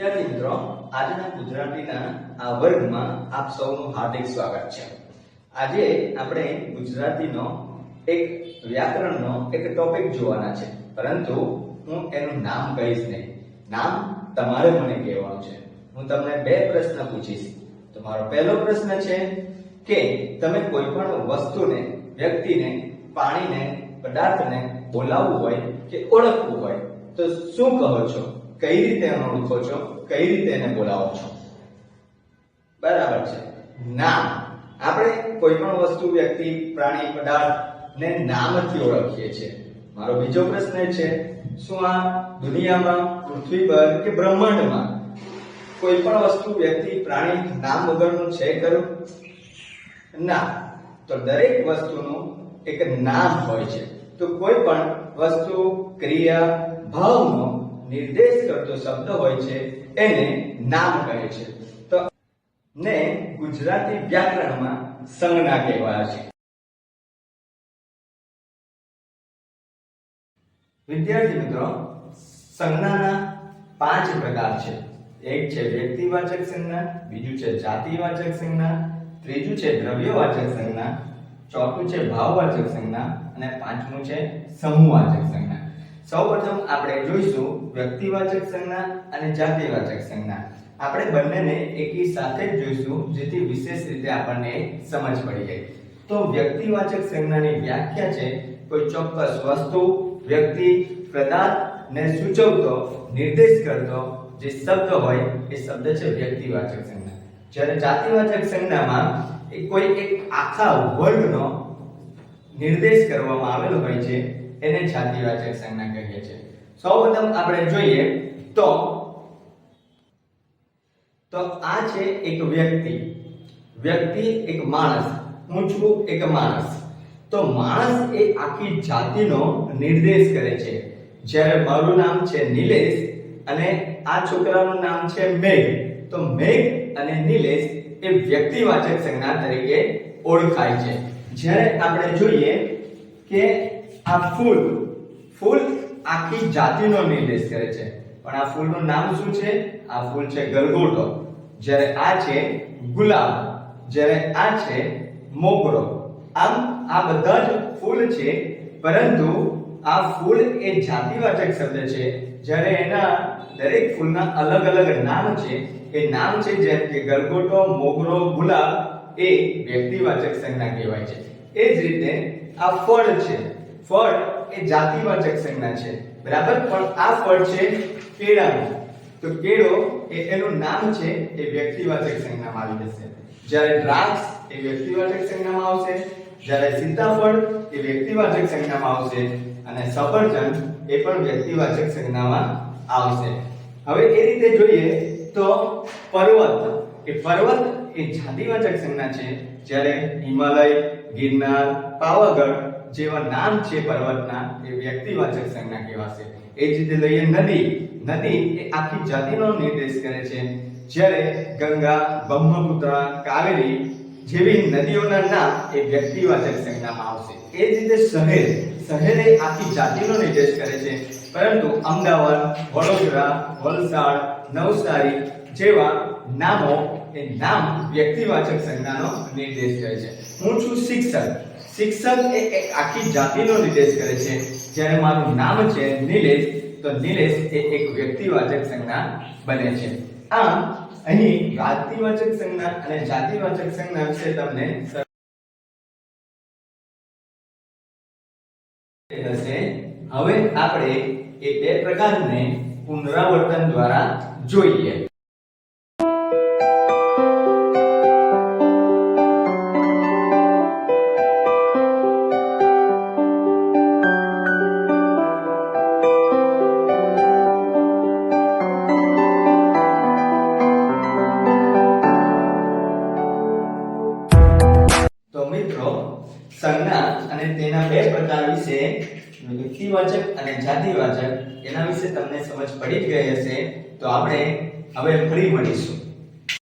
વિદ્યાર્થી મિત્રો, આજના ગુજરાતીના આ વર્ગમાં આપ સૌનું હાર્દિક સ્વાગત છે. આજે આપણે ગુજરાતીનો એક વ્યાકરણનો એક ટોપિક જોવાના છે, પરંતુ હું એનું નામ કહીશ નહીં. નામ તમારે મને કહેવાનું છે. હું તમને બે પ્રશ્ન પૂછીશ. તમારો પહેલો પ્રશ્ન છે કે તમે કોઈ પણ વસ્તુને, વ્યક્તિને, પ્રાણીને, પદાર્થને બોલાવવું હોય કે ઓળખવું હોય તો શું કહો છો? કઈ રીતે એને ઓળખો છો? કઈ રીતે એને બોલાવો છો? બરાબર છે, નામ. આપણે કોઈ પણ વસ્તુ, વ્યક્તિ, પ્રાણી, પદાર્થ ને નામથી ઓળખીએ છીએ. મારો બીજો પ્રશ્ન છે, શું આ દુનિયામાં, પૃથ્વી પર કે બ્રહ્માંડમાં કોઈ પણ વસ્તુ, વ્યક્તિ, પ્રાણી નામ વગરનું છે ખરું? ના. તો દરેક વસ્તુનું એક નામ હોય છે. તો કોઈ પણ વસ્તુ, ક્રિયા, ભાવનો નિર્દેશ કરતો શબ્દ હોય છે એને નામ કહે છે. તો ને ગુજરાતી વ્યાકરણમાં સંજ્ઞા કહેવાય છે. વિદ્યાર્થી મિત્રો, સંજ્ઞાના 5 પ્રકાર છે. એક છે વ્યક્તિવાચક સંજ્ઞા, બીજું છે જાતિવાચક સંજ્ઞા, ત્રીજું છે દ્રવ્યવાચક સંજ્ઞા, ચોથું છે ભાવવાચક સંજ્ઞા અને પાંચમું છે સમૂહવાચક સંજ્ઞા. સૌપ્રથમ આપણે જોઈશું વ્યક્તિવાચક સંજ્ઞા અને જાતિવાચક સંજ્ઞા. આપણે બંનેને એકી સાથે જ જોઈશું, જેથી વિશેષ રીતે આપણને સમજ પડી જાય. તો વ્યક્તિવાચક સંજ્ઞાની વ્યાખ્યા છે કોઈ ચોક્કસ વસ્તુ, વ્યક્તિ, પદાર્થને સૂચવતો, નિર્દેશ કરતો જે શબ્દ હોય એ શબ્દ છે વ્યક્તિવાચક સંજ્ઞા. જ્યારે જાતિવાચક સંજ્ઞામાં કોઈ એક આખા વર્ગનો નિર્દેશ કરવામાં આવેલો હોય છે એને જાતિવાચક સંજ્ઞા કહીએ છીએ. સૌપ્રથમ આપણે જોઈએ તો આ છે એક વ્યક્તિ. વ્યક્તિ એક માણસ. હું છું એક માણસ. તો માણસ એ આખી જાતિનો નિર્દેશ કરે છે. જ્યારે મારું નામ છે નિલેશ અને આ છોકરાનું નામ છે મેઘ, તો મેઘ અને નિલેશ એ વ્યક્તિવાચક સંજ્ઞા તરીકે ઓળખાય છે. જ્યારે આપણે જોઈએ કે આ ફૂલ આખી જાતિનો નિર્દેશ કરે છે, પણ આ ફૂલનું નામ શું છે? આ ફૂલ છે ગલગોટો. જ્યારે આ છે ગુલાબ, જ્યારે આ છે મોગરો. આમ આ બધા જ ફૂલ છે, પરંતુ આ ફૂલ એ જાતિવાચક શબ્દ છે. જ્યારે એના દરેક ફૂલના અલગ અલગ નામ છે. એ નામ છે જેમ કે ગલગોટો, મોગરો, ગુલાબ એ વ્યક્તિવાચક સંજ્ઞા કહેવાય છે. એ જ રીતે આ ફળ છે. ફળ એ જાતિવાચક સંજ્ઞા છે, બરાબર. પણ આ ફળ છે કેળાનું, તો કેળો એ એનું નામ છે, એ વ્યક્તિવાચક સંજ્ઞામાં આવી જશે. જ્યારે દ્રાક્ષ એ વ્યક્તિવાચક સંજ્ઞામાં આવશે, જ્યારે સીતાફળ એ વ્યક્તિવાચક સંજ્ઞામાં આવશે અને સફરજન એ પણ વ્યક્તિવાચક સંજ્ઞામાં આવશે. હવે એ રીતે જોઈએ તો પર્વત એ જાતિવાચક સંજ્ઞા છે. જ્યારે હિમાલય, ગિરનાર, પાવાગઢ જેવા નામ છે પર્વતના, એ વ્યક્તિવાચક સંજ્ઞા કહેવાશે. એ જ રીતે લઈએ નદી એ આખી જાતિનો નિર્દેશ કરે છે. જ્યારે ગંગા, બ્રહ્મપુત્રા, કાવેરી જેવી નદીઓના નામ એ વ્યક્તિવાચક સંજ્ઞામાં આવશે. એ જ રીતે શહેર એ આખી જાતિનો નિર્દેશ કરે છે, પરંતુ અમદાવાદ, વડોદરા, વલસાડ, નવસારી જેવા નામો એ નામ વ્યક્તિવાચક સંજ્ઞાનો નિર્દેશ કરે છે. હું છું શિક્ષક એ એક આખી જાતિનો નિર્દેશ કરે છે. જ્યારે મારું નામ છે નિલેશ, તો નિલેશ એ એક વ્યક્તિવાચક સંજ્ઞા બને છે. આમ અહીં વ્યક્તિવાચક સંજ્ઞા અને જાતિવાચક સંજ્ઞા વિશે તમને હશે. હવે આપણે એ બે પ્રકારને પુનરાવર્તન દ્વારા જોઈએ. સંજ્ઞા અને તેના બે પ્રકાર વિશે, વ્યક્તિવાચક અને જાતિવાચક, એના વિશે તમને સમજ પડી જ ગઈ હશે. તો આપણે હવે ફરી મળીશું.